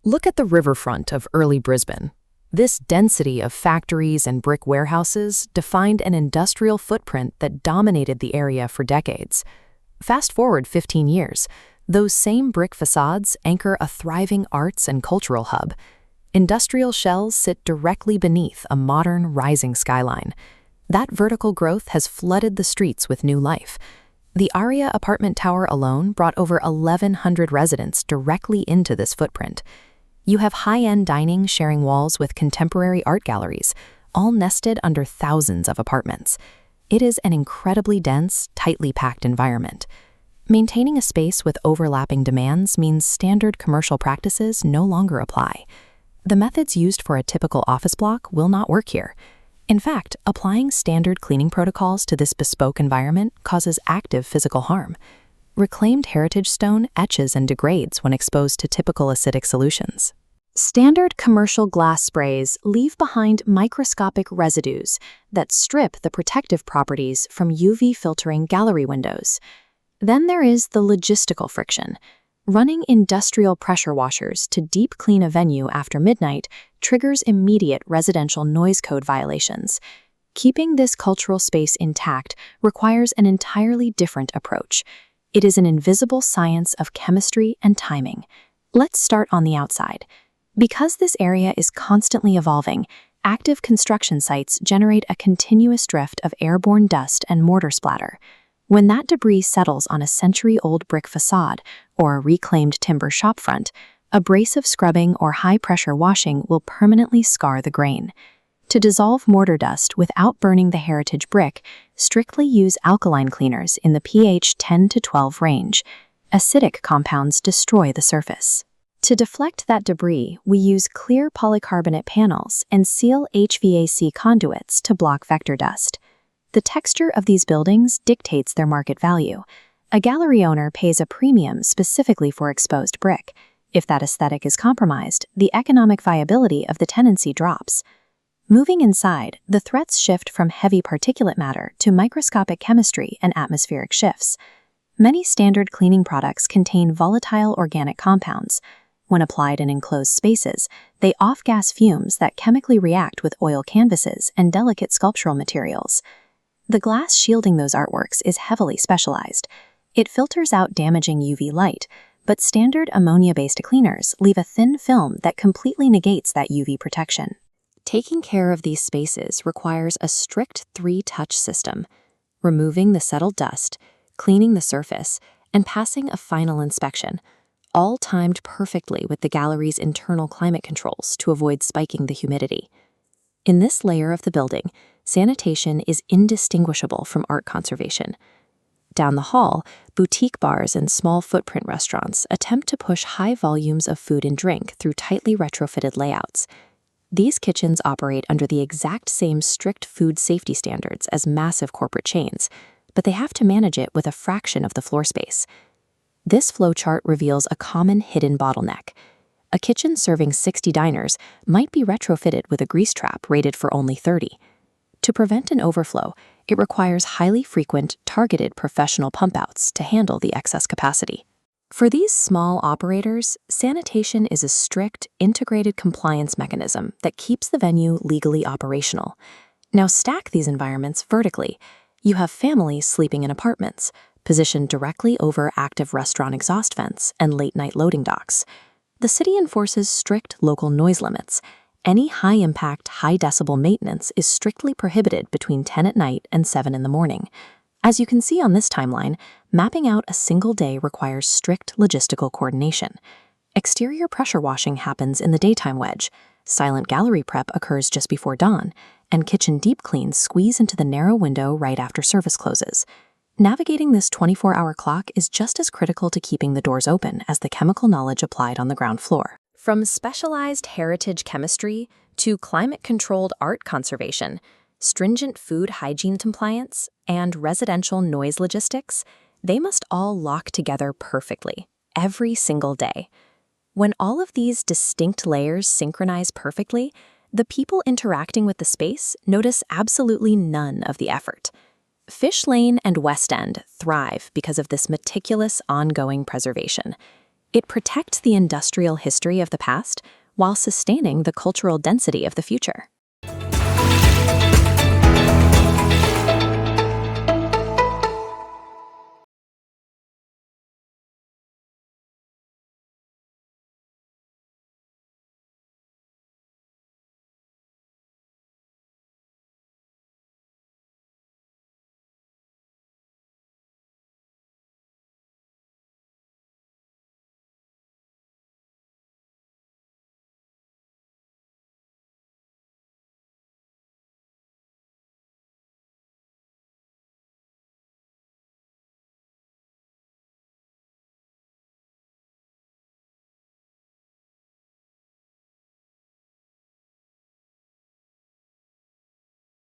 Look at the riverfront of early Brisbane. This density of factories and brick warehouses defined an industrial footprint that dominated the area for decades. Fast forward 15 years, those same brick facades anchor a thriving arts and cultural hub. Industrial shells sit directly beneath a modern, rising skyline. That vertical growth has flooded the streets with new life. The Aria apartment tower alone brought over 1,100 residents directly into this footprint. You have high-end dining sharing walls with contemporary art galleries, all nested under thousands of apartments. It is an incredibly dense, tightly packed environment. Maintaining a space with overlapping demands means standard commercial practices no longer apply. The methods used for a typical office block will not work here. In fact, applying standard cleaning protocols to this bespoke environment causes active physical harm. Reclaimed heritage stone etches and degrades when exposed to typical acidic solutions. Standard commercial glass sprays leave behind microscopic residues that strip the protective properties from UV filtering gallery windows. Then there is the logistical friction. Running industrial pressure washers to deep clean a venue after midnight triggers immediate residential noise code violations. Keeping this cultural space intact requires an entirely different approach. It is an invisible science of chemistry and timing. Let's start on the outside. Because this area is constantly evolving, active construction sites generate a continuous drift of airborne dust and mortar splatter. When that debris settles on a century-old brick facade or a reclaimed timber shopfront, abrasive scrubbing or high-pressure washing will permanently scar the grain. To dissolve mortar dust without burning the heritage brick, strictly use alkaline cleaners in the pH 10 to 12 range. Acidic compounds destroy the surface. To deflect that debris, we use clear polycarbonate panels and seal HVAC conduits to block vector dust. The texture of these buildings dictates their market value. A gallery owner pays a premium specifically for exposed brick. If that aesthetic is compromised, the economic viability of the tenancy drops. Moving inside, the threats shift from heavy particulate matter to microscopic chemistry and atmospheric shifts. Many standard cleaning products contain volatile organic compounds. When applied in enclosed spaces, they off-gas fumes that chemically react with oil canvases and delicate sculptural materials. The glass shielding those artworks is heavily specialized. It filters out damaging UV light, but standard ammonia-based cleaners leave a thin film that completely negates that UV protection. Taking care of these spaces requires a strict 3-touch system: removing the settled dust, cleaning the surface, and passing a final inspection, all timed perfectly with the gallery's internal climate controls to avoid spiking the humidity. In this layer of the building, sanitation is indistinguishable from art conservation. Down the hall, boutique bars and small footprint restaurants attempt to push high volumes of food and drink through tightly retrofitted layouts. These kitchens operate under the exact same strict food safety standards as massive corporate chains, but they have to manage it with a fraction of the floor space. This flowchart reveals a common hidden bottleneck. A kitchen serving 60 diners might be retrofitted with a grease trap rated for only 30. To prevent an overflow, it requires highly frequent, targeted professional pump-outs to handle the excess capacity. For these small operators, sanitation is a strict, integrated compliance mechanism that keeps the venue legally operational. Now stack these environments vertically. You have families sleeping in apartments, positioned directly over active restaurant exhaust vents and late-night loading docks. The city enforces strict local noise limits. Any high-impact, high-decibel maintenance is strictly prohibited between 10 at night and 7 in the morning. As you can see on this timeline, mapping out a single day requires strict logistical coordination. Exterior pressure washing happens in the daytime wedge, silent gallery prep occurs just before dawn, and kitchen deep cleans squeeze into the narrow window right after service closes. Navigating this 24-hour clock is just as critical to keeping the doors open as the chemical knowledge applied on the ground floor. From specialized heritage chemistry to climate-controlled art conservation, stringent food hygiene compliance, and residential noise logistics, they must all lock together perfectly, every single day. When all of these distinct layers synchronize perfectly, the people interacting with the space notice absolutely none of the effort. Fish Lane and West End thrive because of this meticulous, ongoing preservation. It protects the industrial history of the past while sustaining the cultural density of the future.